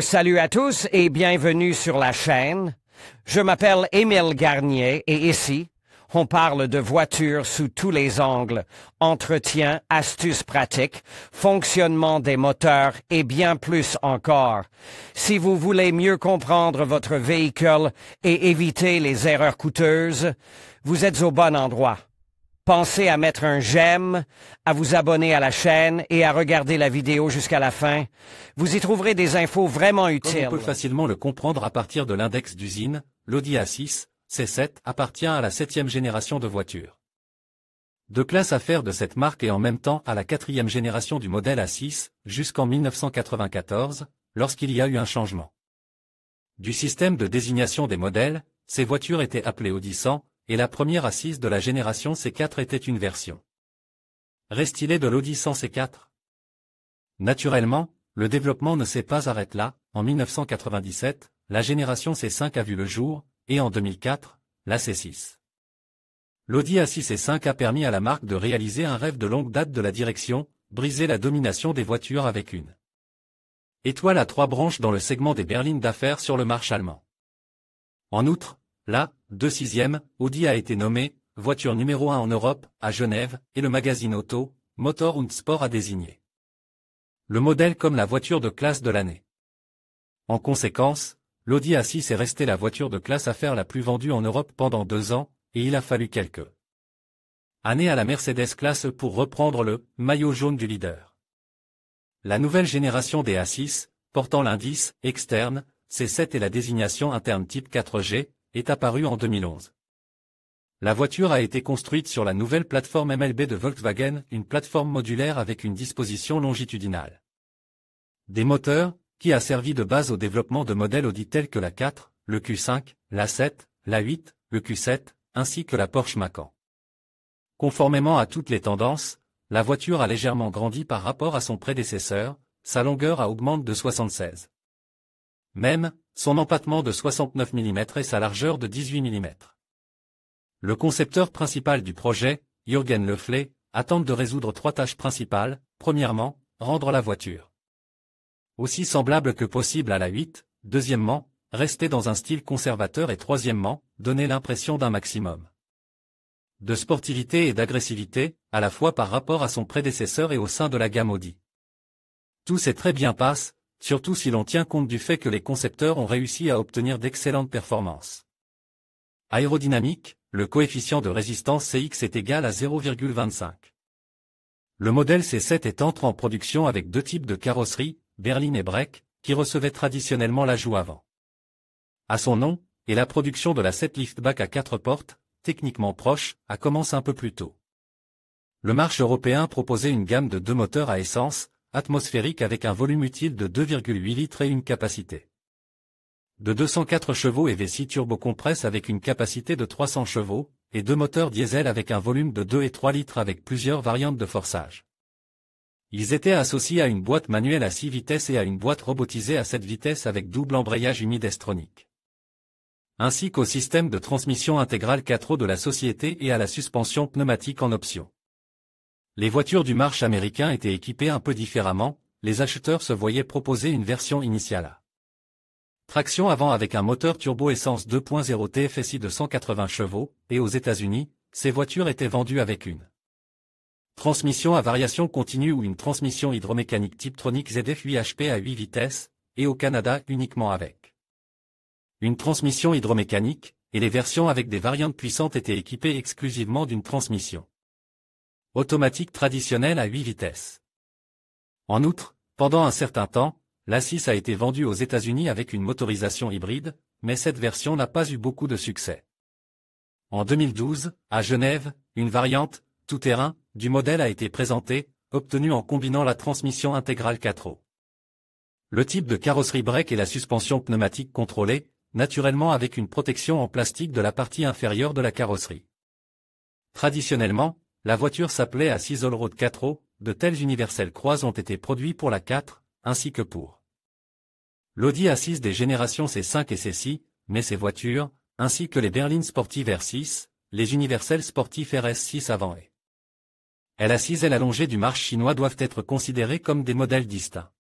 Salut à tous et bienvenue sur la chaîne. Je m'appelle Émile Garnier et ici, on parle de voitures sous tous les angles, entretien, astuces pratiques, fonctionnement des moteurs et bien plus encore. Si vous voulez mieux comprendre votre véhicule et éviter les erreurs coûteuses, vous êtes au bon endroit. Pensez à mettre un j'aime, à vous abonner à la chaîne et à regarder la vidéo jusqu'à la fin. Vous y trouverez des infos vraiment utiles. Comme on peut facilement le comprendre à partir de l'index d'usine, l'Audi A6, C7 appartient à la 7e génération de voitures. De classe à faire de cette marque et en même temps à la 4e génération du modèle A6, jusqu'en 1994, lorsqu'il y a eu un changement. Du système de désignation des modèles, ces voitures étaient appelées Audi 100, et la première A6 de la génération C4 était une version restylée de l'Audi 100 C4. Naturellement, le développement ne s'est pas arrêté là. En 1997, la génération C5 a vu le jour, et en 2004, la C6. L'Audi A6 et 5 a permis à la marque de réaliser un rêve de longue date de la direction, briser la domination des voitures avec une étoile à 3 branches dans le segment des berlines d'affaires sur le marché allemand. En outre, la 2/6e, Audi a été nommée voiture numéro 1 en Europe, à Genève, et le magazine Auto, Motor und Sport a désigné le modèle comme la voiture de classe de l'année. En conséquence, l'Audi A6 est restée la voiture de classe à faire la plus vendue en Europe pendant 2 ans, et il a fallu quelques années à la Mercedes classe pour reprendre le maillot jaune du leader. La nouvelle génération des A6, portant l'indice externe C7 et la désignation interne type 4G, est apparue en 2011. La voiture a été construite sur la nouvelle plateforme MLB de Volkswagen, une plateforme modulaire avec une disposition longitudinale des moteurs, qui a servi de base au développement de modèles Audi tels que la 4, le Q5, la 7, la 8, le Q7, ainsi que la Porsche Macan. Conformément à toutes les tendances, la voiture a légèrement grandi par rapport à son prédécesseur, sa longueur a augmenté de 76 mm, son empattement de 69 mm et sa largeur de 18 mm. Le concepteur principal du projet, Jürgen Löffler, tente de résoudre 3 tâches principales. Premièrement, rendre la voiture aussi semblable que possible à la 8, deuxièmement, rester dans un style conservateur et troisièmement, donner l'impression d'un maximum de sportivité et d'agressivité, à la fois par rapport à son prédécesseur et au sein de la gamme Audi. Tout s'est très bien passé, surtout si l'on tient compte du fait que les concepteurs ont réussi à obtenir d'excellentes performances aérodynamiques. Le coefficient de résistance CX est égal à 0,25. Le modèle C7 est entré en production avec 2 types de carrosserie, berline et break, qui recevaient traditionnellement l'ajout avant à son nom, et la production de la 7 liftback à 4 portes, techniquement proche, a commencé un peu plus tôt. Le marché européen proposait une gamme de 2 moteurs à essence, atmosphérique avec un volume utile de 2,8 litres et une capacité de 204 chevaux et V6 turbocompresse avec une capacité de 300 chevaux, et 2 moteurs diesel avec un volume de 2 et 3 litres avec plusieurs variantes de forçage. Ils étaient associés à une boîte manuelle à 6 vitesses et à une boîte robotisée à 7 vitesses avec double embrayage unidestronique, ainsi qu'au système de transmission intégrale 4 roues de la société et à la suspension pneumatique en option. Les voitures du marché américain étaient équipées un peu différemment, les acheteurs se voyaient proposer une version initiale à traction avant avec un moteur turbo-essence 2.0 TFSI de 180 chevaux, et aux États-Unis, ces voitures étaient vendues avec une transmission à variation continue ou une transmission hydromécanique Tiptronic ZF 8 HP à 8 vitesses, et au Canada uniquement avec une transmission hydromécanique, et les versions avec des variantes puissantes étaient équipées exclusivement d'une transmission automatique traditionnelle à 8 vitesses. En outre, pendant un certain temps, l'A6 a été vendue aux États-Unis avec une motorisation hybride, mais cette version n'a pas eu beaucoup de succès. En 2012, à Genève, une variante, tout-terrain, du modèle a été présentée, obtenue en combinant la transmission intégrale 4 roues, le type de carrosserie break et la suspension pneumatique contrôlée, naturellement avec une protection en plastique de la partie inférieure de la carrosserie. Traditionnellement, la voiture s'appelait A6 Allroad 4 roues, de tels universels croises ont été produits pour la 4, ainsi que pour l'Audi A6 des générations C5 et C6, mais ces voitures, ainsi que les berlines sportives R6, les universels sportifs RS6 avant et LA6 et l'allongée du marche chinois doivent être considérés comme des modèles distincts.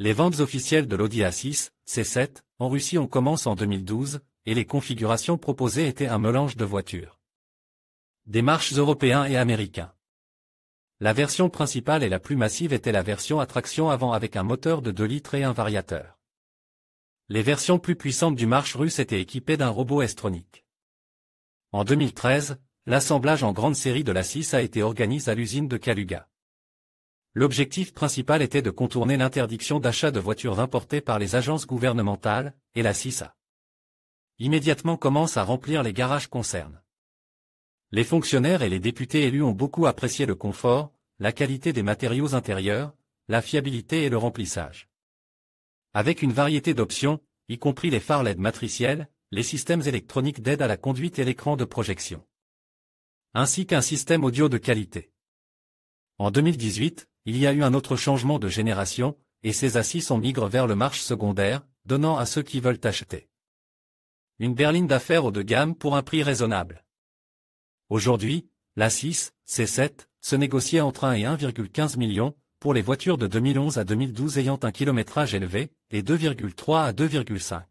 Les ventes officielles de l'Audi A6, C7, en Russie commencé en 2012, et les configurations proposées étaient un mélange de voitures. Des marques européens et américains. La version principale et la plus massive était la version à traction avant avec un moteur de 2 litres et un variateur. Les versions plus puissantes du marque russe étaient équipées d'un robot S-tronic. En 2013, l'assemblage en grande série de l'A6 a été organisé à l'usine de Kaluga. L'objectif principal était de contourner l'interdiction d'achat de voitures importées par les agences gouvernementales, et l'A6 a immédiatement commencé à remplir les garages concernés. Les fonctionnaires et les députés élus ont beaucoup apprécié le confort, la qualité des matériaux intérieurs, la fiabilité et le remplissage. Avec une variété d'options, y compris les phares LED matriciels, les systèmes électroniques d'aide à la conduite et l'écran de projection. Ainsi qu'un système audio de qualité. En 2018, il y a eu un autre changement de génération, et ces A6 migrent vers le marché secondaire, donnant à ceux qui veulent acheter une berline d'affaires haut de gamme pour un prix raisonnable. Aujourd'hui, l'A6, C7, se négociait entre 1 et 1,15 million, pour les voitures de 2011 à 2012 ayant un kilométrage élevé, et 2,3 à 2,5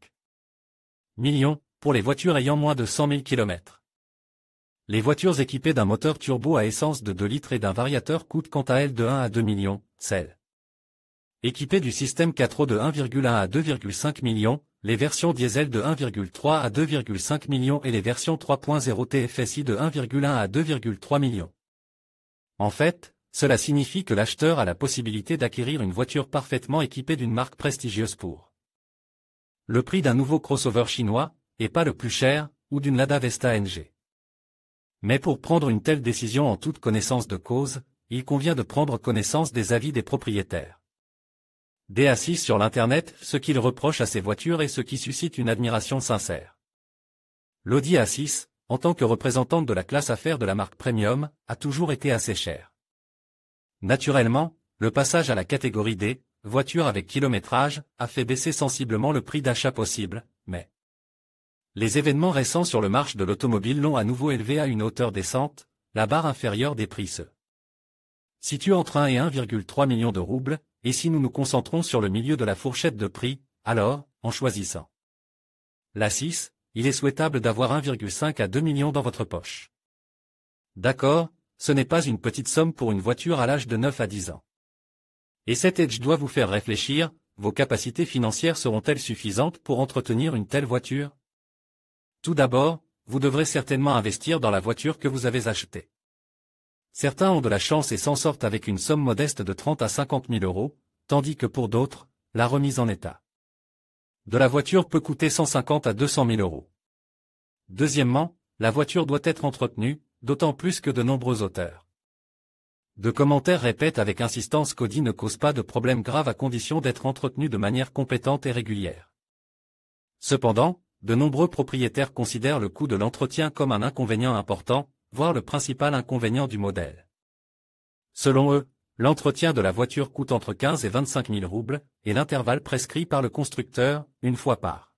millions, pour les voitures ayant moins de 100 000 km. Les voitures équipées d'un moteur turbo à essence de 2 litres et d'un variateur coûtent quant à elles de 1 à 2 millions, celles équipées du système 4 de 1,1 à 2,5 millions, les versions diesel de 1,3 à 2,5 millions et les versions 3.0 TFSI de 1,1 à 2,3 millions. En fait, cela signifie que l'acheteur a la possibilité d'acquérir une voiture parfaitement équipée d'une marque prestigieuse pour le prix d'un nouveau crossover chinois, et pas le plus cher, ou d'une Lada Vesta NG. Mais pour prendre une telle décision en toute connaissance de cause, il convient de prendre connaissance des avis des propriétaires. Des A6 sur l'Internet, ce qu'ils reprochent à ces voitures et ce qui suscite une admiration sincère. L'Audi A6, en tant que représentante de la classe affaires de la marque Premium, a toujours été assez cher. Naturellement, le passage à la catégorie D, voiture avec kilométrage, a fait baisser sensiblement le prix d'achat possible, mais les événements récents sur le marché de l'automobile l'ont à nouveau élevé à une hauteur décente, la barre inférieure des prix se situe entre 1 et 1,3 million de roubles, et si nous nous concentrons sur le milieu de la fourchette de prix, alors, en choisissant l'A6, il est souhaitable d'avoir 1,5 à 2 millions dans votre poche. D'accord, ce n'est pas une petite somme pour une voiture à l'âge de 9 à 10 ans. Et cet edge doit vous faire réfléchir, vos capacités financières seront-elles suffisantes pour entretenir une telle voiture? Tout d'abord, vous devrez certainement investir dans la voiture que vous avez achetée. Certains ont de la chance et s'en sortent avec une somme modeste de 30 à 50 000 euros, tandis que pour d'autres, la remise en état de la voiture peut coûter 150 à 200 000 euros. Deuxièmement, la voiture doit être entretenue, d'autant plus que de nombreux auteurs de commentaires répètent avec insistance qu'Audi ne cause pas de problèmes graves à condition d'être entretenu de manière compétente et régulière. Cependant, de nombreux propriétaires considèrent le coût de l'entretien comme un inconvénient important, voire le principal inconvénient du modèle. Selon eux, l'entretien de la voiture coûte entre 15 et 25 000 roubles, et l'intervalle prescrit par le constructeur, une fois par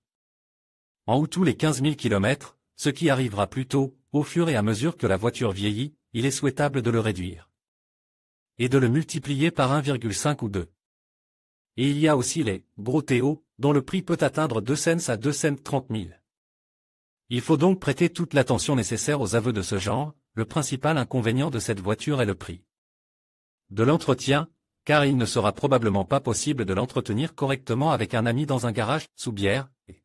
an ou tous les 15 000 km, ce qui arrivera plus tôt, au fur et à mesure que la voiture vieillit, il est souhaitable de le réduire et de le multiplier par 1,5 ou 2. Et il y a aussi les gros Théo, dont le prix peut atteindre 2 cents à 2 cents 30 000. Il faut donc prêter toute l'attention nécessaire aux aveux de ce genre, le principal inconvénient de cette voiture est le prix de l'entretien, car il ne sera probablement pas possible de l'entretenir correctement avec un ami dans un garage, sous bière, et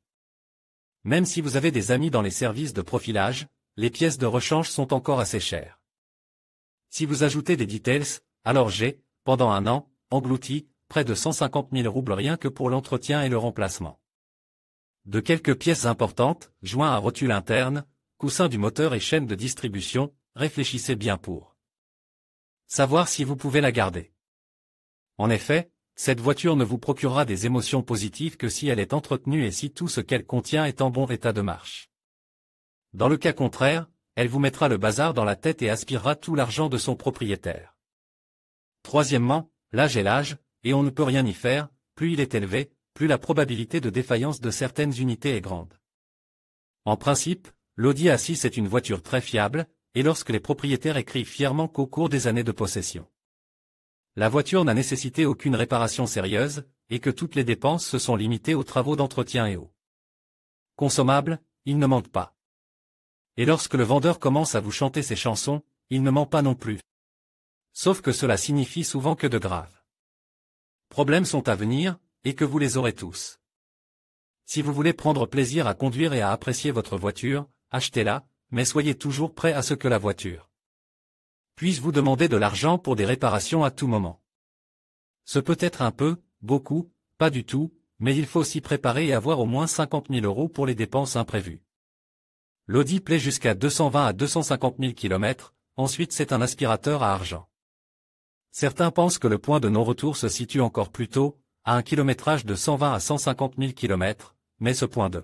même si vous avez des amis dans les services de profilage, les pièces de rechange sont encore assez chères. Si vous ajoutez des details, alors j'ai, pendant un an, englouti près de 150 000 roubles rien que pour l'entretien et le remplacement de quelques pièces importantes, joints à rotule interne, coussin du moteur et chaîne de distribution, réfléchissez bien pour savoir si vous pouvez la garder. En effet, cette voiture ne vous procurera des émotions positives que si elle est entretenue et si tout ce qu'elle contient est en bon état de marche. Dans le cas contraire, elle vous mettra le bazar dans la tête et aspirera tout l'argent de son propriétaire. Troisièmement, l'âge est l'âge, et on ne peut rien y faire, plus il est élevé, plus la probabilité de défaillance de certaines unités est grande. En principe, l'Audi A6 est une voiture très fiable, et lorsque les propriétaires écrivent fièrement qu'au cours des années de possession, La voiture n'a nécessité aucune réparation sérieuse, et que toutes les dépenses se sont limitées aux travaux d'entretien et aux consommables, il ne manque pas. Et lorsque le vendeur commence à vous chanter ses chansons, il ne ment pas non plus. Sauf que cela signifie souvent que de graves problèmes sont à venir, et que vous les aurez tous. Si vous voulez prendre plaisir à conduire et à apprécier votre voiture, achetez-la, mais soyez toujours prêt à ce que la voiture puisse vous demander de l'argent pour des réparations à tout moment. Ce peut être un peu, beaucoup, pas du tout, mais il faut s'y préparer et avoir au moins 50 000 € pour les dépenses imprévues. L'Audi plaît jusqu'à 220 à 250 000 km, ensuite c'est un aspirateur à argent. Certains pensent que le point de non-retour se situe encore plus tôt, à un kilométrage de 120 à 150 000 km, mais ce point de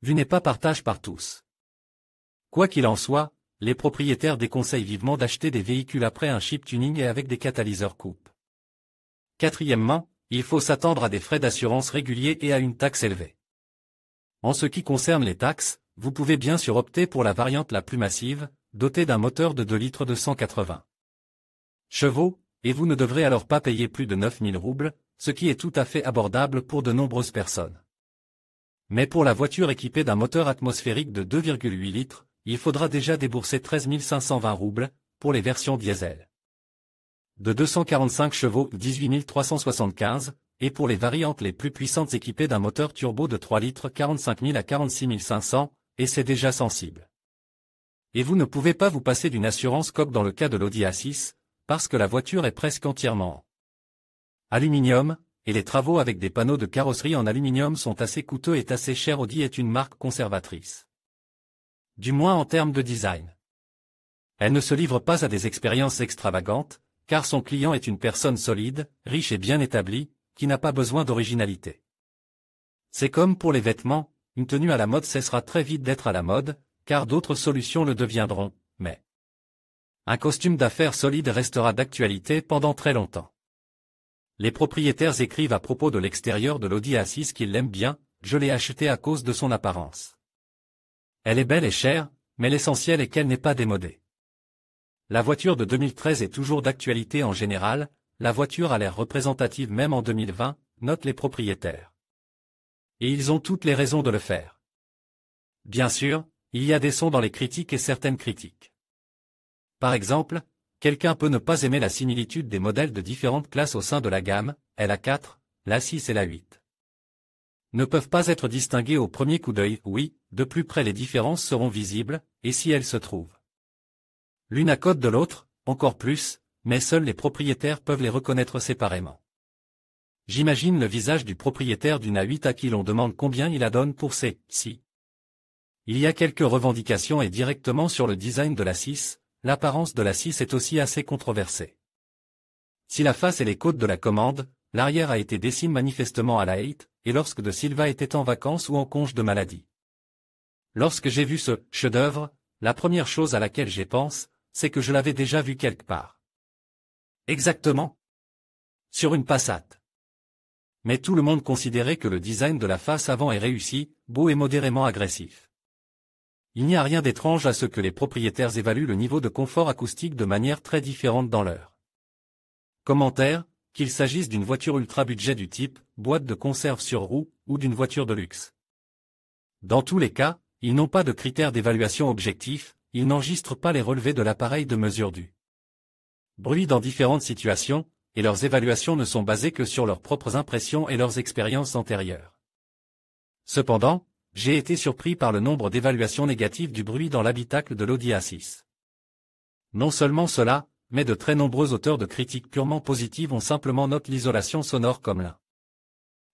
vue n'est pas partagé par tous. Quoi qu'il en soit, les propriétaires déconseillent vivement d'acheter des véhicules après un chip tuning et avec des catalyseurs coupe. Quatrièmement, il faut s'attendre à des frais d'assurance réguliers et à une taxe élevée. En ce qui concerne les taxes, vous pouvez bien sûr opter pour la variante la plus massive, dotée d'un moteur de 2 litres de 180 chevaux, et vous ne devrez alors pas payer plus de 9 000 roubles, ce qui est tout à fait abordable pour de nombreuses personnes. Mais pour la voiture équipée d'un moteur atmosphérique de 2,8 litres, il faudra déjà débourser 13 520 roubles, pour les versions diesel. De 245 chevaux, 18 375, et pour les variantes les plus puissantes équipées d'un moteur turbo de 3 litres 45 000 à 46 500, et c'est déjà sensible. Et vous ne pouvez pas vous passer d'une assurance coque dans le cas de l'Audi A6, parce que la voiture est presque entièrement en aluminium, et les travaux avec des panneaux de carrosserie en aluminium sont assez coûteux et assez chers. Audi est une marque conservatrice. Du moins en termes de design. Elle ne se livre pas à des expériences extravagantes, car son client est une personne solide, riche et bien établie, qui n'a pas besoin d'originalité. C'est comme pour les vêtements, une tenue à la mode cessera très vite d'être à la mode, car d'autres solutions le deviendront, mais un costume d'affaires solide restera d'actualité pendant très longtemps. Les propriétaires écrivent à propos de l'extérieur de l'Audi A6 qu'ils l'aiment bien, je l'ai acheté à cause de son apparence. Elle est belle et chère, mais l'essentiel est qu'elle n'est pas démodée. La voiture de 2013 est toujours d'actualité en général, la voiture a l'air représentative même en 2020, notent les propriétaires. Et ils ont toutes les raisons de le faire. Bien sûr, il y a des sons dans les critiques et certaines critiques. Par exemple, quelqu'un peut ne pas aimer la similitude des modèles de différentes classes au sein de la gamme, l'A4, l'A6 et l'A8. Ne peuvent pas être distingués au premier coup d'œil, oui, de plus près les différences seront visibles, et si elles se trouvent l'une à côté de l'autre, encore plus, mais seuls les propriétaires peuvent les reconnaître séparément. J'imagine le visage du propriétaire d'une A8 à qui l'on demande combien il la donne pour ces « si ». Il y a quelques revendications et directement sur le design de l'A6, l'apparence de l'A6 est aussi assez controversée. Si la face et les côtes de la commande, l'arrière a été dessiné manifestement à la 8, et lorsque De Silva était en vacances ou en congé de maladie. Lorsque j'ai vu ce chef-d'œuvre, la première chose à laquelle j'ai pensé, c'est que je l'avais déjà vu quelque part. Exactement. Sur une Passat. Mais tout le monde considérait que le design de la face avant est réussi, beau et modérément agressif. Il n'y a rien d'étrange à ce que les propriétaires évaluent le niveau de confort acoustique de manière très différente dans leur commentaire, qu'il s'agisse d'une voiture ultra-budget du type boîte de conserve sur roue ou d'une voiture de luxe. Dans tous les cas, ils n'ont pas de critères d'évaluation objectifs, ils n'enregistrent pas les relevés de l'appareil de mesure du bruit dans différentes situations, et leurs évaluations ne sont basées que sur leurs propres impressions et leurs expériences antérieures. Cependant, j'ai été surpris par le nombre d'évaluations négatives du bruit dans l'habitacle de l'Audi A6. Non seulement cela, mais de très nombreux auteurs de critiques purement positives ont simplement noté l'isolation sonore comme l'un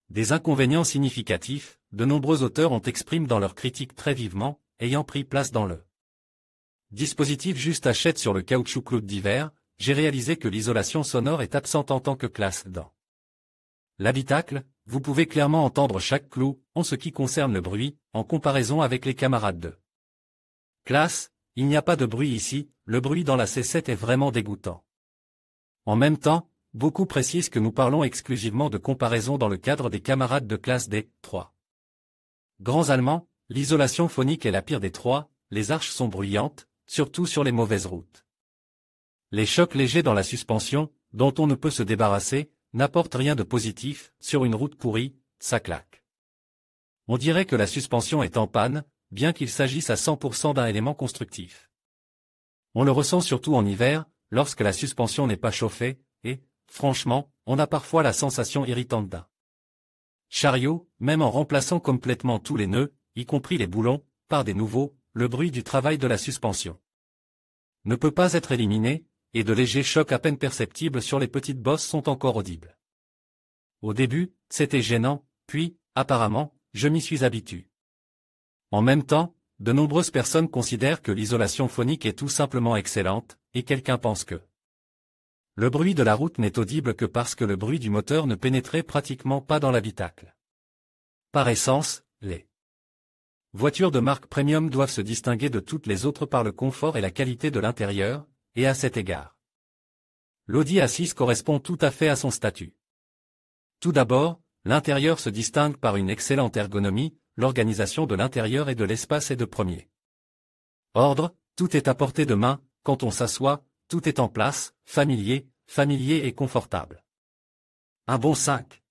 des inconvénients significatifs. De nombreux auteurs ont exprimé dans leurs critiques très vivement, ayant pris place dans le dispositif juste achète sur le caoutchouc cloud d'hiver, j'ai réalisé que l'isolation sonore est absente en tant que classe dans l'habitacle. Vous pouvez clairement entendre chaque clou, en ce qui concerne le bruit, en comparaison avec les camarades de classe, il n'y a pas de bruit ici, le bruit dans la C7 est vraiment dégoûtant. En même temps, beaucoup précisent que nous parlons exclusivement de comparaison dans le cadre des camarades de classe des 3 grands allemands, l'isolation phonique est la pire des trois, les arches sont bruyantes, surtout sur les mauvaises routes. Les chocs légers dans la suspension, dont on ne peut se débarrasser, n'apporte rien de positif, sur une route pourrie, ça claque. On dirait que la suspension est en panne, bien qu'il s'agisse à 100% d'un élément constructif. On le ressent surtout en hiver, lorsque la suspension n'est pas chauffée, et, franchement, on a parfois la sensation irritante d'un chariot, même en remplaçant complètement tous les nœuds, y compris les boulons, par des nouveaux, le bruit du travail de la suspension ne peut pas être éliminé, et de légers chocs à peine perceptibles sur les petites bosses sont encore audibles. Au début, c'était gênant, puis, apparemment, je m'y suis habitué. En même temps, de nombreuses personnes considèrent que l'isolation phonique est tout simplement excellente, et quelqu'un pense que le bruit de la route n'est audible que parce que le bruit du moteur ne pénétrait pratiquement pas dans l'habitacle. Par essence, les voitures de marque premium doivent se distinguer de toutes les autres par le confort et la qualité de l'intérieur, et à cet égard, l'Audi A6 correspond tout à fait à son statut. Tout d'abord, l'intérieur se distingue par une excellente ergonomie, l'organisation de l'intérieur et de l'espace est de premier ordre, tout est à portée de main, quand on s'assoit, tout est en place, familier et confortable. Un bon 5.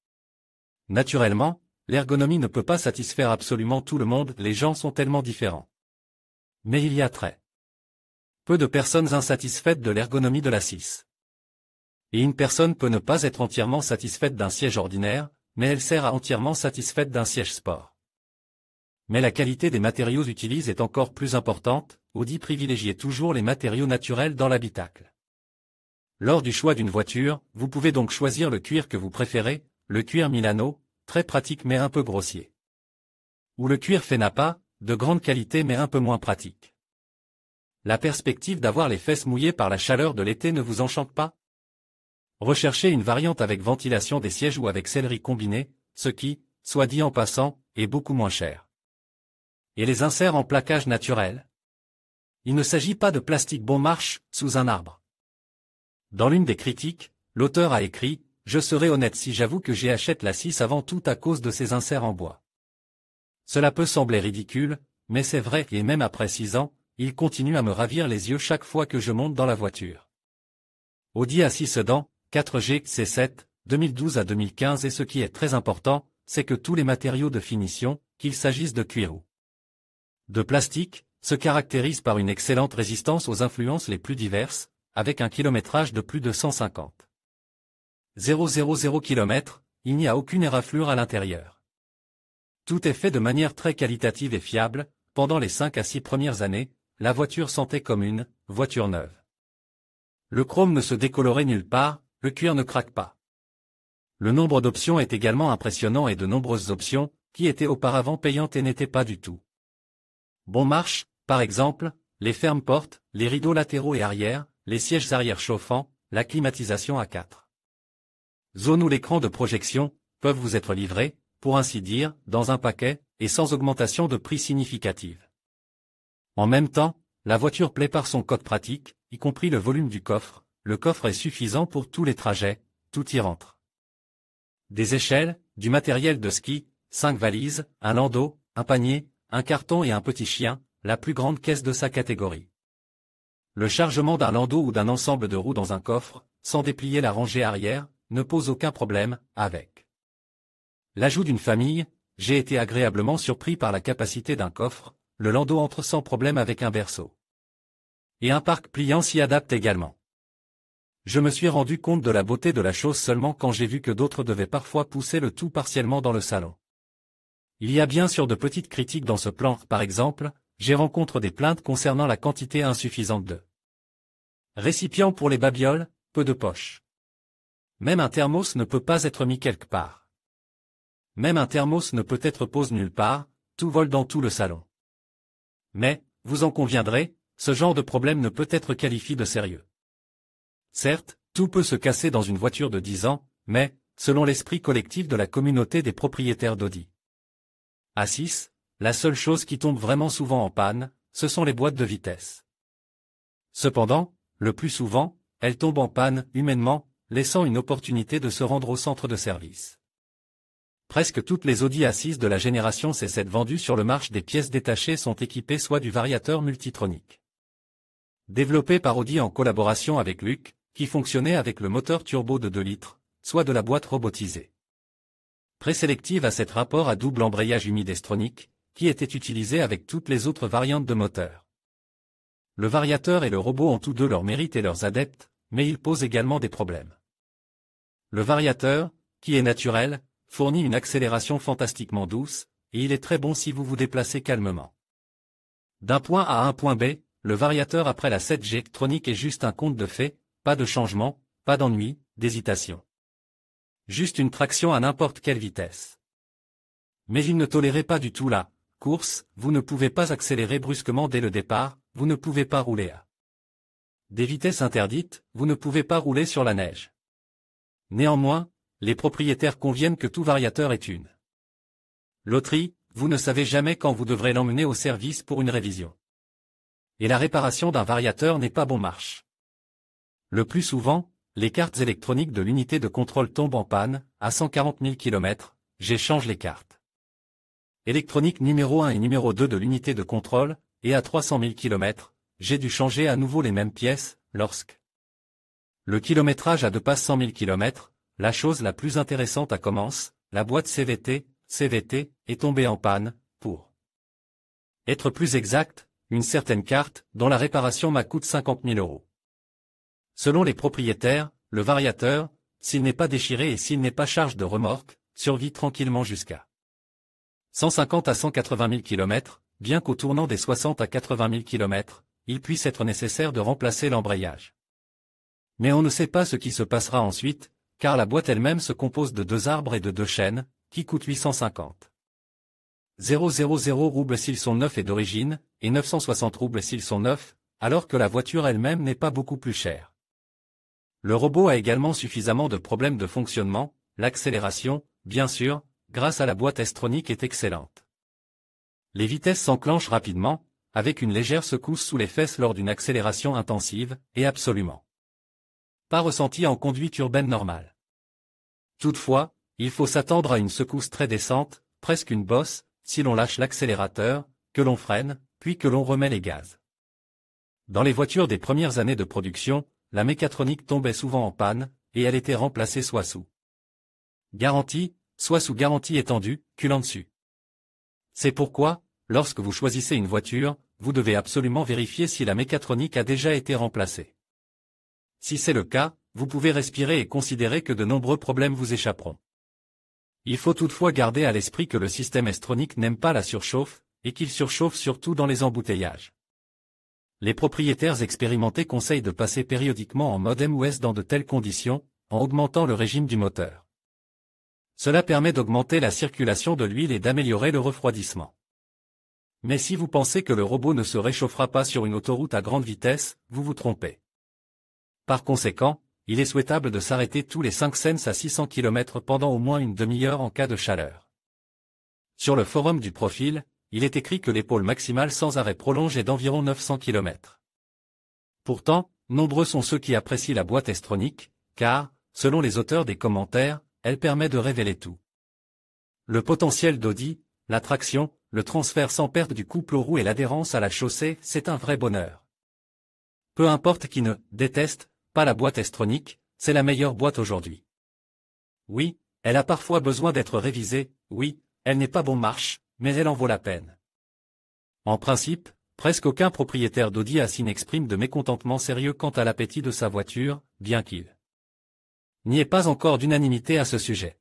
Naturellement, l'ergonomie ne peut pas satisfaire absolument tout le monde, les gens sont tellement différents. Mais il y a très peu de personnes insatisfaites de l'ergonomie de la 6. Et une personne peut ne pas être entièrement satisfaite d'un siège ordinaire, mais elle sert à entièrement satisfaite d'un siège sport. Mais la qualité des matériaux utilisés est encore plus importante, Audi privilégiez toujours les matériaux naturels dans l'habitacle. Lors du choix d'une voiture, vous pouvez donc choisir le cuir que vous préférez, le cuir Milano, très pratique mais un peu grossier. Ou le cuir Fenapa, de grande qualité mais un peu moins pratique. La perspective d'avoir les fesses mouillées par la chaleur de l'été ne vous enchante pas? Recherchez une variante avec ventilation des sièges ou avec sellerie combinée, ce qui, soit dit en passant, est beaucoup moins cher. Et les inserts en plaquage naturel? Il ne s'agit pas de plastique bon marche, sous un arbre. Dans l'une des critiques, l'auteur a écrit « Je serai honnête si j'avoue que j'achète la 6 avant tout à cause de ses inserts en bois. » Cela peut sembler ridicule, mais c'est vrai et même après 6 ans, il continue à me ravir les yeux chaque fois que je monte dans la voiture. Audi A6 Sedan, 4G C7, 2012 à 2015 et ce qui est très important, c'est que tous les matériaux de finition, qu'il s'agisse de cuir ou de plastique, se caractérisent par une excellente résistance aux influences les plus diverses, avec un kilométrage de plus de 150 000 km, il n'y a aucune éraflure à l'intérieur. Tout est fait de manière très qualitative et fiable, pendant les 5 à 6 premières années, la voiture sentait comme une voiture neuve. Le chrome ne se décolorait nulle part, le cuir ne craque pas. Le nombre d'options est également impressionnant et de nombreuses options, qui étaient auparavant payantes et n'étaient pas du tout bon marche, par exemple, les fermes-portes, les rideaux latéraux et arrière, les sièges arrière chauffants, la climatisation à 4 zones ou l'écran de projection, peuvent vous être livrés, pour ainsi dire, dans un paquet, et sans augmentation de prix significative. En même temps, la voiture plaît par son code pratique, y compris le volume du coffre, le coffre est suffisant pour tous les trajets, tout y rentre. Des échelles, du matériel de ski, 5 valises, un landau, un panier, un carton et un petit chien, la plus grande caisse de sa catégorie. Le chargement d'un landau ou d'un ensemble de roues dans un coffre, sans déplier la rangée arrière, ne pose aucun problème, avec l'ajout d'une famille, j'ai été agréablement surpris par la capacité d'un coffre, le landau entre sans problème avec un berceau. Et un parc pliant s'y adapte également. Je me suis rendu compte de la beauté de la chose seulement quand j'ai vu que d'autres devaient parfois pousser le tout partiellement dans le salon. Il y a bien sûr de petites critiques dans ce plan, par exemple, j'ai rencontré des plaintes concernant la quantité insuffisante de récipients pour les babioles, peu de poches. Même un thermos ne peut pas être mis quelque part. Même un thermos ne peut être posé nulle part, tout vole dans tout le salon. Mais, vous en conviendrez, ce genre de problème ne peut être qualifié de sérieux. Certes, tout peut se casser dans une voiture de 10 ans, mais, selon l'esprit collectif de la communauté des propriétaires d'Audi A6, la seule chose qui tombe vraiment souvent en panne, ce sont les boîtes de vitesse. Cependant, le plus souvent, elles tombent en panne, humainement, laissant une opportunité de se rendre au centre de service. Presque toutes les Audi A6 de la génération C7 vendues sur le marché des pièces détachées sont équipées soit du variateur multitronique. Développé par Audi en collaboration avec Luc, qui fonctionnait avec le moteur turbo de 2 litres, soit de la boîte robotisée. Présélective à cet rapport à double embrayage humide-estronique, qui était utilisé avec toutes les autres variantes de moteur. Le variateur et le robot ont tous deux leurs mérites et leurs adeptes, mais ils posent également des problèmes. Le variateur, qui est naturel, fournit une accélération fantastiquement douce, et il est très bon si vous vous déplacez calmement. D'un point A à un point B, le variateur après la 7G électronique est juste un conte de fées, pas de changement, pas d'ennui, d'hésitation. Juste une traction à n'importe quelle vitesse. Mais il ne tolérait pas du tout la course, vous ne pouvez pas accélérer brusquement dès le départ, vous ne pouvez pas rouler à des vitesses interdites, vous ne pouvez pas rouler sur la neige. Néanmoins, les propriétaires conviennent que tout variateur est une loterie, vous ne savez jamais quand vous devrez l'emmener au service pour une révision. Et la réparation d'un variateur n'est pas bon marche. Le plus souvent, les cartes électroniques de l'unité de contrôle tombent en panne, à 140 000 km, j'échange les cartes électroniques numéro 1 et numéro 2 de l'unité de contrôle, et à 300 000 km, j'ai dû changer à nouveau les mêmes pièces, lorsque le kilométrage a dépassé 100 000 km, la chose la plus intéressante commence, la boîte CVT est tombée en panne, pour être plus exact, une certaine carte, dont la réparation m'a coûté 50 000 €. Selon les propriétaires, le variateur, s'il n'est pas déchiré et s'il n'est pas charge de remorque, survit tranquillement jusqu'à 150 à 180 000 km, bien qu'au tournant des 60 à 80 000 km, il puisse être nécessaire de remplacer l'embrayage. Mais on ne sait pas ce qui se passera ensuite, car la boîte elle-même se compose de 2 arbres et de 2 chaînes, qui coûtent 850 000 roubles s'ils sont neufs et d'origine, et 960 roubles s'ils sont neufs, alors que la voiture elle-même n'est pas beaucoup plus chère. Le robot a également suffisamment de problèmes de fonctionnement, l'accélération, bien sûr, grâce à la boîte estronique est excellente. Les vitesses s'enclenchent rapidement, avec une légère secousse sous les fesses lors d'une accélération intensive, et absolument pas ressenti en conduite urbaine normale. Toutefois, il faut s'attendre à une secousse très décente, presque une bosse, si l'on lâche l'accélérateur, que l'on freine, puis que l'on remet les gaz. Dans les voitures des premières années de production, la mécatronique tombait souvent en panne, et elle était remplacée soit sous garantie, soit sous garantie étendue, culant dessus. C'est pourquoi, lorsque vous choisissez une voiture, vous devez absolument vérifier si la mécatronique a déjà été remplacée. Si c'est le cas, vous pouvez respirer et considérer que de nombreux problèmes vous échapperont. Il faut toutefois garder à l'esprit que le système estronique n'aime pas la surchauffe, et qu'il surchauffe surtout dans les embouteillages. Les propriétaires expérimentés conseillent de passer périodiquement en mode MOS dans de telles conditions, en augmentant le régime du moteur. Cela permet d'augmenter la circulation de l'huile et d'améliorer le refroidissement. Mais si vous pensez que le robot ne se réchauffera pas sur une autoroute à grande vitesse, vous vous trompez. Par conséquent, il est souhaitable de s'arrêter tous les 5 cents à 600 km pendant au moins une demi-heure en cas de chaleur. Sur le forum du profil, il est écrit que l'épaule maximale sans arrêt prolonge est d'environ 900 km. Pourtant, nombreux sont ceux qui apprécient la boîte estronique, car, selon les auteurs des commentaires, elle permet de révéler tout. Le potentiel d'Audi, la traction, le transfert sans perte du couple aux roues et l'adhérence à la chaussée, c'est un vrai bonheur. Peu importe qui ne déteste pas la boîte estronique, c'est la meilleure boîte aujourd'hui. Oui, elle a parfois besoin d'être révisée, oui, elle n'est pas bon marche, mais elle en vaut la peine. En principe, presque aucun propriétaire d'Audi A6 n'exprime de mécontentement sérieux quant à l'appétit de sa voiture, bien qu'il n'y ait pas encore d'unanimité à ce sujet.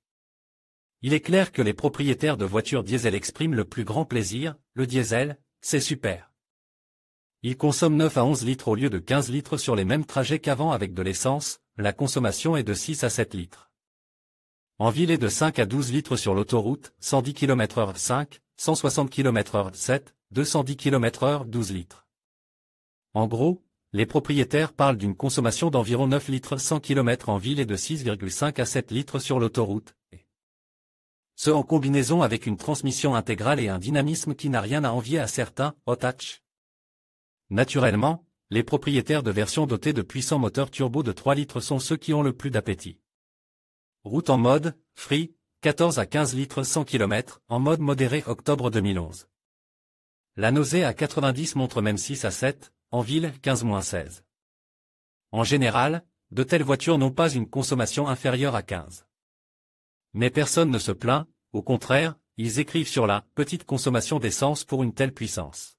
Il est clair que les propriétaires de voitures diesel expriment le plus grand plaisir, le diesel, c'est super. Il consomme 9 à 11 litres au lieu de 15 litres sur les mêmes trajets qu'avant avec de l'essence, la consommation est de 6 à 7 litres. En ville est de 5 à 12 litres sur l'autoroute, 110 km/h 5, 160 km/h 7, 210 km/h 12 litres. En gros, les propriétaires parlent d'une consommation d'environ 9 litres 100 km en ville et de 6,5 à 7 litres sur l'autoroute. Ce en combinaison avec une transmission intégrale et un dynamisme qui n'a rien à envier à certains hot-hatch. Naturellement, les propriétaires de versions dotées de puissants moteurs turbo de 3 litres sont ceux qui ont le plus d'appétit. Route en mode free, 14 à 15 litres 100 km, en mode modéré octobre 2011. La nausée à 90 montre même 6 à 7, en ville 15-16. En général, de telles voitures n'ont pas une consommation inférieure à 15. Mais personne ne se plaint, au contraire, ils écrivent sur la petite consommation d'essence pour une telle puissance.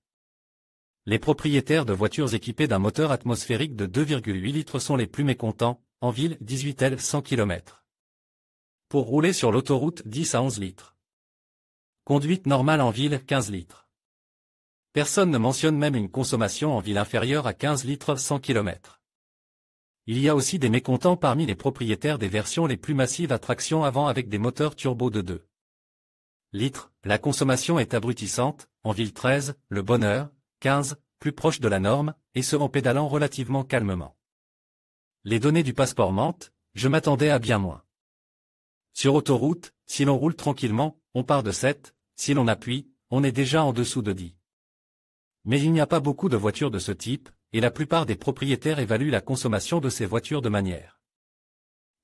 Les propriétaires de voitures équipées d'un moteur atmosphérique de 2,8 litres sont les plus mécontents, en ville 18 L 100 km. Pour rouler sur l'autoroute 10 à 11 litres. Conduite normale en ville 15 litres. Personne ne mentionne même une consommation en ville inférieure à 15 litres 100 km. Il y a aussi des mécontents parmi les propriétaires des versions les plus massives à traction avant avec des moteurs turbo de 2 litres. La consommation est abrutissante, en ville 13, le bonheur, 15, plus proche de la norme, et ce en pédalant relativement calmement. Les données du passeport mentent, je m'attendais à bien moins. Sur autoroute, si l'on roule tranquillement, on part de 7, si l'on appuie, on est déjà en dessous de 10. Mais il n'y a pas beaucoup de voitures de ce type, et la plupart des propriétaires évaluent la consommation de ces voitures de manière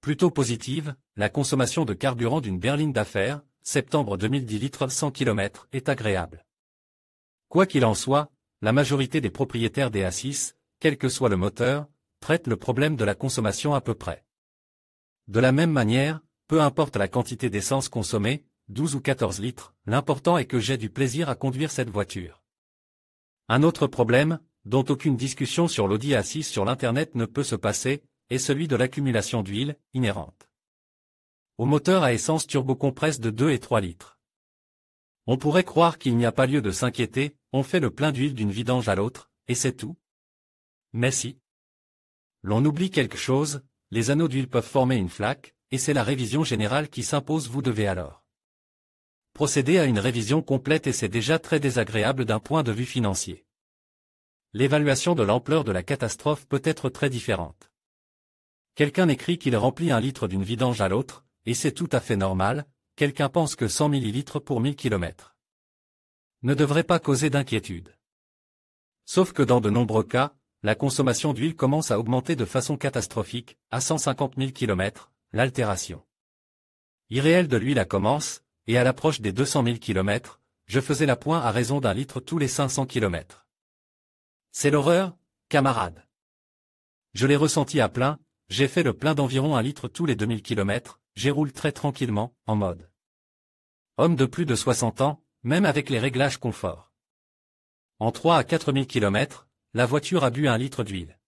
plutôt positive. La consommation de carburant d'une berline d'affaires, septembre 2010 litres 100 km, est agréable. Quoi qu'il en soit, la majorité des propriétaires des A6, quel que soit le moteur, traitent le problème de la consommation à peu près. De la même manière, peu importe la quantité d'essence consommée, 12 ou 14 litres, l'important est que j'ai du plaisir à conduire cette voiture. Un autre problème, dont aucune discussion sur l'Audi A6 sur l'Internet ne peut se passer, est celui de l'accumulation d'huile, inhérente au moteur à essence turbocompresse de 2 et 3 litres. On pourrait croire qu'il n'y a pas lieu de s'inquiéter, on fait le plein d'huile d'une vidange à l'autre, et c'est tout. Mais si. L'on oublie quelque chose, les anneaux d'huile peuvent former une flaque, et c'est la révision générale qui s'impose. Vous devez alors procéder à une révision complète et c'est déjà très désagréable d'un point de vue financier. L'évaluation de l'ampleur de la catastrophe peut être très différente. Quelqu'un écrit qu'il remplit 1 litre d'une vidange à l'autre, et c'est tout à fait normal, quelqu'un pense que 100 millilitres pour 1000 km ne devrait pas causer d'inquiétude. Sauf que dans de nombreux cas, la consommation d'huile commence à augmenter de façon catastrophique, à 150 000 km, l'altération irréelle de l'huile commence, et à l'approche des 200 000 km, je faisais la pointe à raison d'1 litre tous les 500 km. C'est l'horreur, camarades. Je l'ai ressenti à plein, j'ai fait le plein d'environ 1 litre tous les 2000 km, j'y roule très tranquillement, en mode homme de plus de 60 ans, même avec les réglages confort. En 3 à 4000 km, la voiture a bu 1 litre d'huile.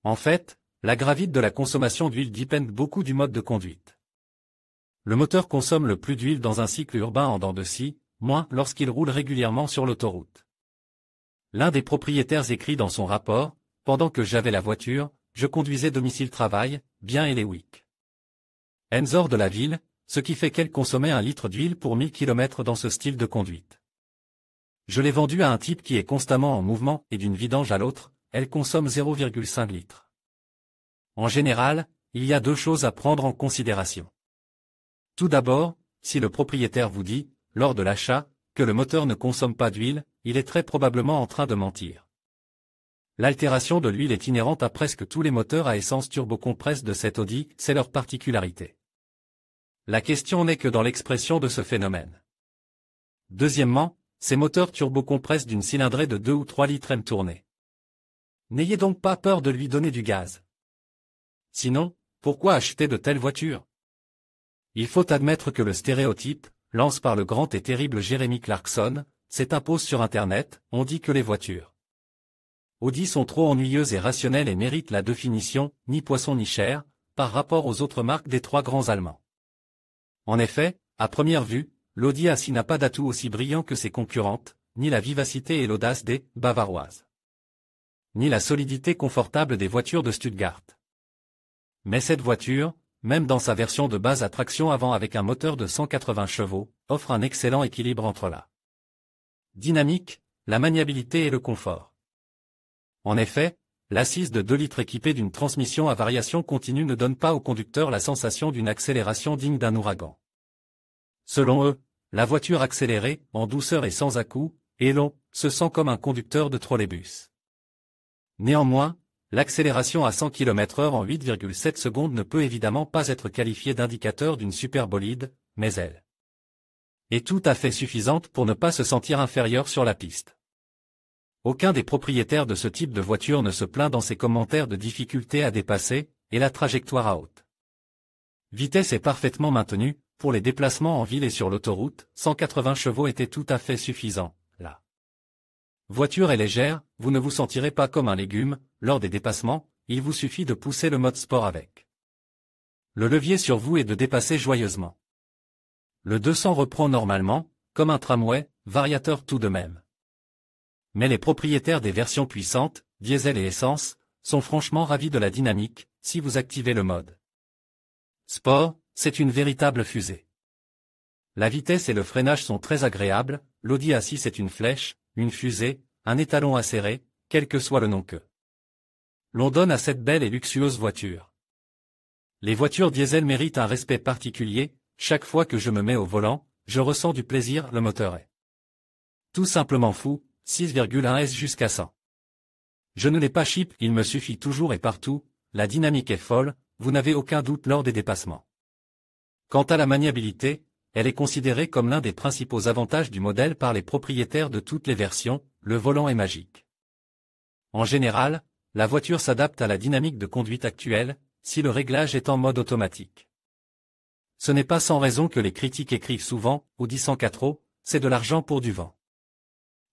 En fait, la gravité de la consommation d'huile dépend beaucoup du mode de conduite. Le moteur consomme le plus d'huile dans un cycle urbain en dents de scie, moins lorsqu'il roule régulièrement sur l'autoroute. L'un des propriétaires écrit dans son rapport, « Pendant que j'avais la voiture, je conduisais domicile-travail, bien et les week hors de la ville, ce qui fait qu'elle consommait 1 litre d'huile pour 1000 km dans ce style de conduite. Je l'ai vendue à un type qui est constamment en mouvement et d'une vidange à l'autre, elle consomme 0,5 litres. En général, il y a 2 choses à prendre en considération. Tout d'abord, si le propriétaire vous dit, lors de l'achat, que le moteur ne consomme pas d'huile, il est très probablement en train de mentir. L'altération de l'huile est inhérente à presque tous les moteurs à essence turbocompresse de cette Audi, c'est leur particularité. La question n'est que dans l'expression de ce phénomène. Deuxièmement, ces moteurs turbocompresse d'une cylindrée de 2 ou 3 litres aiment tourner. N'ayez donc pas peur de lui donner du gaz. Sinon, pourquoi acheter de telles voitures? Il faut admettre que le stéréotype, lancé par le grand et terrible Jeremy Clarkson, s'impose sur Internet, on dit que les voitures Audi sont trop ennuyeuses et rationnelles et méritent la définition, ni poisson ni chair, par rapport aux autres marques des 3 grands Allemands. En effet, à première vue, l'Audi A6 n'a pas d'atout aussi brillant que ses concurrentes, ni la vivacité et l'audace des bavaroises, ni la solidité confortable des voitures de Stuttgart. Mais cette voiture, même dans sa version de base à traction avant avec un moteur de 180 chevaux, offre un excellent équilibre entre la dynamique, la maniabilité et le confort. En effet, l'A6 de 2 litres équipée d'une transmission à variation continue ne donne pas au conducteur la sensation d'une accélération digne d'un ouragan. Selon eux, la voiture accélérée, en douceur et sans à-coups, et long, se sent comme un conducteur de trolleybus. Néanmoins, l'accélération à 100 km/h en 8,7 secondes ne peut évidemment pas être qualifiée d'indicateur d'une superbolide, mais elle est tout à fait suffisante pour ne pas se sentir inférieur sur la piste. Aucun des propriétaires de ce type de voiture ne se plaint dans ses commentaires de difficultés à dépasser, et la trajectoire à haute vitesse est parfaitement maintenue. Pour les déplacements en ville et sur l'autoroute, 180 chevaux étaient tout à fait suffisants. La voiture est légère, vous ne vous sentirez pas comme un légume. Lors des dépassements, il vous suffit de pousser le mode sport avec le levier sur vous et de dépasser joyeusement. Le 200 reprend normalement, comme un tramway, variateur tout de même. Mais les propriétaires des versions puissantes, diesel et essence, sont franchement ravis de la dynamique. Si vous activez le mode sport, c'est une véritable fusée. La vitesse et le freinage sont très agréables. L'Audi A6 est une flèche, une fusée, un étalon acéré, quel que soit le nom que l'on donne à cette belle et luxueuse voiture. Les voitures diesel méritent un respect particulier. Chaque fois que je me mets au volant, je ressens du plaisir. Le moteur est tout simplement fou, 6,1 S jusqu'à 100. Je ne l'ai pas cheap, il me suffit toujours et partout. La dynamique est folle, vous n'avez aucun doute lors des dépassements. Quant à la maniabilité, elle est considérée comme l'un des principaux avantages du modèle par les propriétaires de toutes les versions. Le volant est magique. En général, la voiture s'adapte à la dynamique de conduite actuelle, si le réglage est en mode automatique. Ce n'est pas sans raison que les critiques écrivent souvent « Audi 104 c'est de l'argent pour du vent ».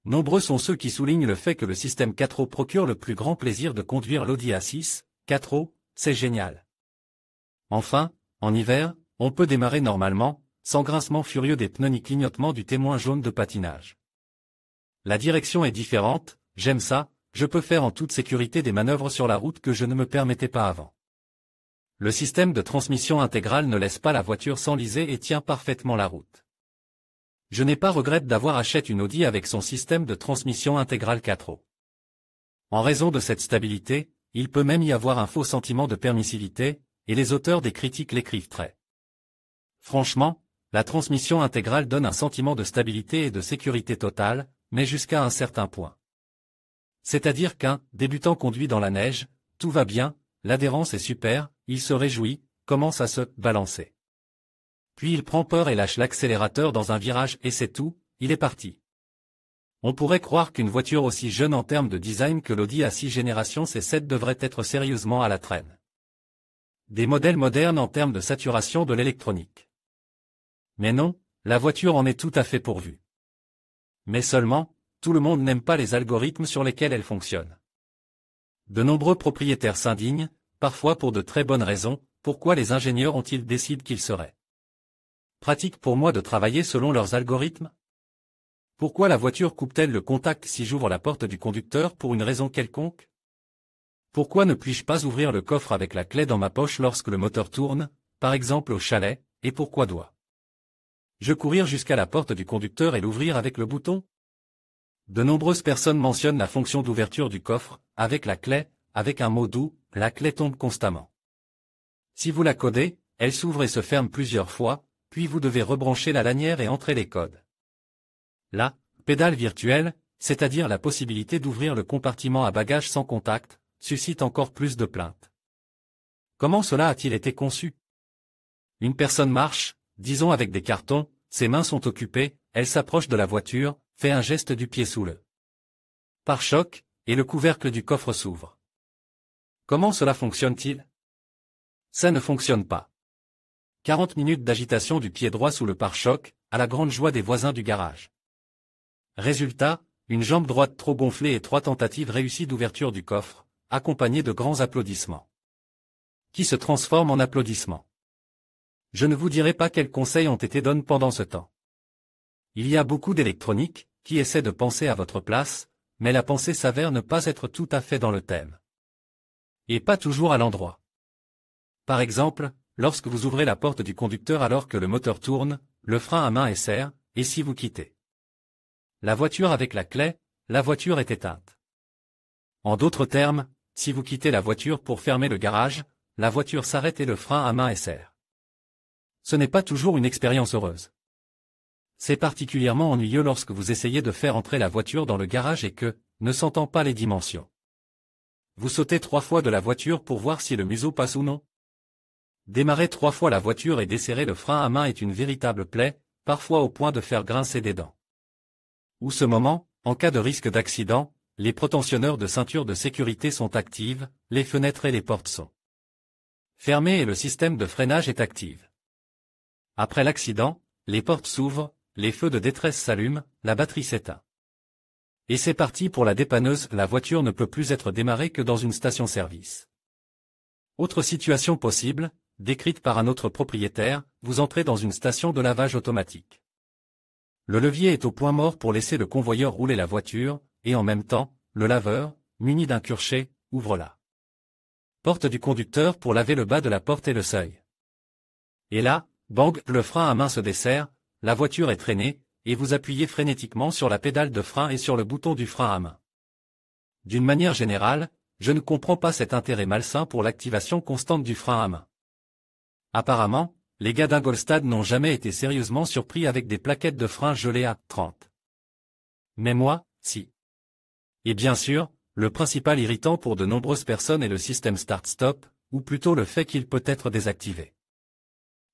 Nombreux sont ceux qui soulignent le fait que le système 4 procure le plus grand plaisir de conduire l'Audi A6, 4 c'est génial. Enfin, en hiver, on peut démarrer normalement, sans grincement furieux des pneus ni clignotement du témoin jaune de patinage. La direction est différente, j'aime ça, je peux faire en toute sécurité des manœuvres sur la route que je ne me permettais pas avant. Le système de transmission intégrale ne laisse pas la voiture s'enliser et tient parfaitement la route. Je n'ai pas regret d'avoir acheté une Audi avec son système de transmission intégrale 4 En raison de cette stabilité, il peut même y avoir un faux sentiment de permissivité, et les auteurs des critiques l'écrivent très franchement, la transmission intégrale donne un sentiment de stabilité et de sécurité totale, mais jusqu'à un certain point. C'est-à-dire qu'un débutant conduit dans la neige, tout va bien, l'adhérence est super, il se réjouit, commence à se balancer. Puis il prend peur et lâche l'accélérateur dans un virage et c'est tout, il est parti. On pourrait croire qu'une voiture aussi jeune en termes de design que l'Audi A6 génération C7 devrait être sérieusement à la traîne. Des modèles modernes en termes de saturation de l'électronique. Mais non, la voiture en est tout à fait pourvue. Mais seulement, tout le monde n'aime pas les algorithmes sur lesquels elle fonctionne. De nombreux propriétaires s'indignent, parfois pour de très bonnes raisons. Pourquoi les ingénieurs ont-ils décidé qu'il serait pratique pour moi de travailler selon leurs algorithmes? Pourquoi la voiture coupe-t-elle le contact si j'ouvre la porte du conducteur pour une raison quelconque? Pourquoi ne puis-je pas ouvrir le coffre avec la clé dans ma poche lorsque le moteur tourne, par exemple au chalet, et pourquoi dois-je courir jusqu'à la porte du conducteur et l'ouvrir avec le bouton? De nombreuses personnes mentionnent la fonction d'ouverture du coffre, avec la clé, avec un mot doux, la clé tombe constamment. Si vous la codez, elle s'ouvre et se ferme plusieurs fois, puis vous devez rebrancher la lanière et entrer les codes. La pédale virtuelle, c'est-à-dire la possibilité d'ouvrir le compartiment à bagages sans contact, suscite encore plus de plaintes. Comment cela a-t-il été conçu? Une personne marche, disons avec des cartons, ses mains sont occupées, elle s'approche de la voiture, fait un geste du pied sous le pare-choc, et le couvercle du coffre s'ouvre. Comment cela fonctionne-t-il? Ça ne fonctionne pas. 40 minutes d'agitation du pied droit sous le pare-choc, à la grande joie des voisins du garage. Résultat, une jambe droite trop gonflée et 3 tentatives réussies d'ouverture du coffre, accompagnées de grands applaudissements. Qui se transforment en applaudissements. Je ne vous dirai pas quels conseils ont été donnés pendant ce temps. Il y a beaucoup d'électronique, qui essaie de penser à votre place, mais la pensée s'avère ne pas être tout à fait dans le thème. Et pas toujours à l'endroit. Par exemple, lorsque vous ouvrez la porte du conducteur alors que le moteur tourne, le frein à main est serré, et si vous quittez la voiture avec la clé, la voiture est éteinte. En d'autres termes, si vous quittez la voiture pour fermer le garage, la voiture s'arrête et le frein à main est serré. Ce n'est pas toujours une expérience heureuse. C'est particulièrement ennuyeux lorsque vous essayez de faire entrer la voiture dans le garage et que, ne sentant pas les dimensions, vous sautez 3 fois de la voiture pour voir si le museau passe ou non. Démarrer 3 fois la voiture et desserrer le frein à main est une véritable plaie, parfois au point de faire grincer des dents. Ou ce moment, en cas de risque d'accident, les protentionneurs de ceinture de sécurité sont actives, les fenêtres et les portes sont fermée et le système de freinage est actif. Après l'accident, les portes s'ouvrent, les feux de détresse s'allument, la batterie s'éteint. Et c'est parti pour la dépanneuse, la voiture ne peut plus être démarrée que dans une station-service. Autre situation possible, décrite par un autre propriétaire, vous entrez dans une station de lavage automatique. Le levier est au point mort pour laisser le convoyeur rouler la voiture, et en même temps, le laveur, muni d'un cure-chai, ouvre la porte du conducteur pour laver le bas de la porte et le seuil. Et là, bang, le frein à main se desserre, la voiture est traînée, et vous appuyez frénétiquement sur la pédale de frein et sur le bouton du frein à main. D'une manière générale, je ne comprends pas cet intérêt malsain pour l'activation constante du frein à main. Apparemment, les gars d'Ingolstadt n'ont jamais été sérieusement surpris avec des plaquettes de frein gelées à 30. Mais moi, si. Et bien sûr, le principal irritant pour de nombreuses personnes est le système Start-Stop, ou plutôt le fait qu'il peut être désactivé.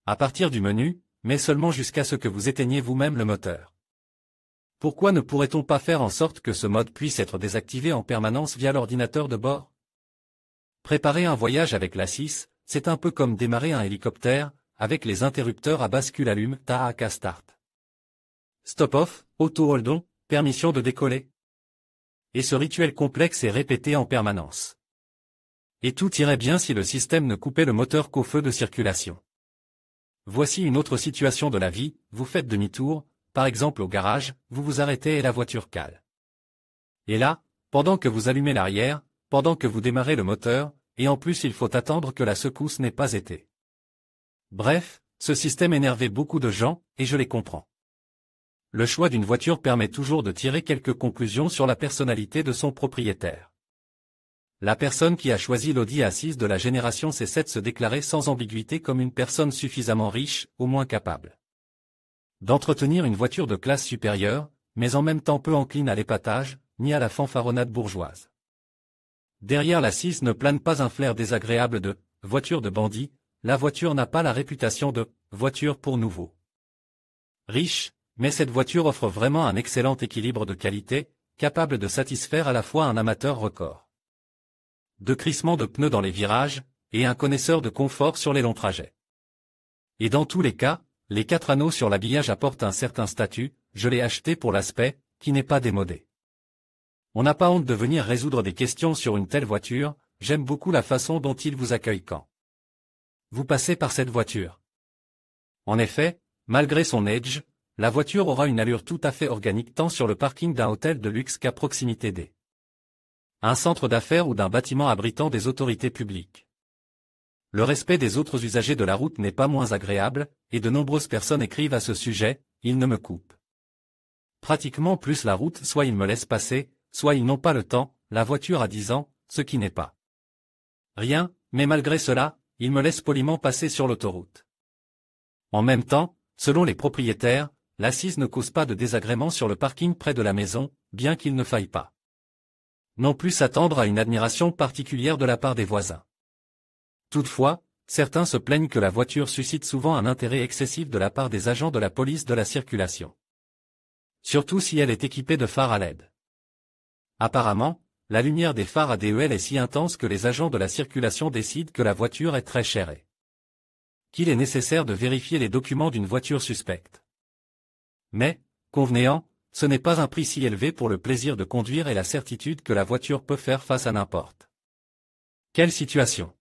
À partir du menu, mais seulement jusqu'à ce que vous éteigniez vous-même le moteur. Pourquoi ne pourrait-on pas faire en sorte que ce mode puisse être désactivé en permanence via l'ordinateur de bord? Préparer un voyage avec l'A6, c'est un peu comme démarrer un hélicoptère, avec les interrupteurs à bascule allume, tac à start. Stop-off, auto-hold-on, permission de décoller. Et ce rituel complexe est répété en permanence. Et tout irait bien si le système ne coupait le moteur qu'au feu de circulation. Voici une autre situation de la vie, vous faites demi-tour, par exemple au garage, vous vous arrêtez et la voiture cale. Et là, pendant que vous allumez l'arrière, pendant que vous démarrez le moteur, et en plus il faut attendre que la secousse n'ait pas été. Bref, ce système énervait beaucoup de gens, et je les comprends. Le choix d'une voiture permet toujours de tirer quelques conclusions sur la personnalité de son propriétaire. La personne qui a choisi l'Audi A6 de la génération C7 se déclarait sans ambiguïté comme une personne suffisamment riche, au moins capable d'entretenir une voiture de classe supérieure, mais en même temps peu encline à l'épatage, ni à la fanfaronnade bourgeoise. Derrière l'A6 ne plane pas un flair désagréable de « voiture de bandit », la voiture n'a pas la réputation de « voiture pour nouveau ». Riche, mais cette voiture offre vraiment un excellent équilibre de qualité, capable de satisfaire à la fois un amateur record de crissement de pneus dans les virages, et un connaisseur de confort sur les longs trajets. Et dans tous les cas, les 4 anneaux sur l'habillage apportent un certain statut, je l'ai acheté pour l'aspect, qui n'est pas démodé. On n'a pas honte de venir résoudre des questions sur une telle voiture, j'aime beaucoup la façon dont il vous accueille quand vous passez par cette voiture. En effet, malgré son âge, la voiture aura une allure tout à fait organique tant sur le parking d'un hôtel de luxe qu'à proximité des un centre d'affaires ou d'un bâtiment abritant des autorités publiques. Le respect des autres usagers de la route n'est pas moins agréable, et de nombreuses personnes écrivent à ce sujet, ils ne me coupent pratiquement plus la route, soit ils me laissent passer, soit ils n'ont pas le temps, la voiture a 10 ans, ce qui n'est pas rien, mais malgré cela, ils me laissent poliment passer sur l'autoroute. En même temps, selon les propriétaires, l'A6 ne cause pas de désagréments sur le parking près de la maison, bien qu'il ne faille pas non plus s'attendre à une admiration particulière de la part des voisins. Toutefois, certains se plaignent que la voiture suscite souvent un intérêt excessif de la part des agents de la police de la circulation. Surtout si elle est équipée de phares à LED. Apparemment, la lumière des phares ADEL est si intense que les agents de la circulation décident que la voiture est très chère et qu'il est nécessaire de vérifier les documents d'une voiture suspecte. Mais, convenez-en, ce n'est pas un prix si élevé pour le plaisir de conduire et la certitude que la voiture peut faire face à n'importe quelle situation.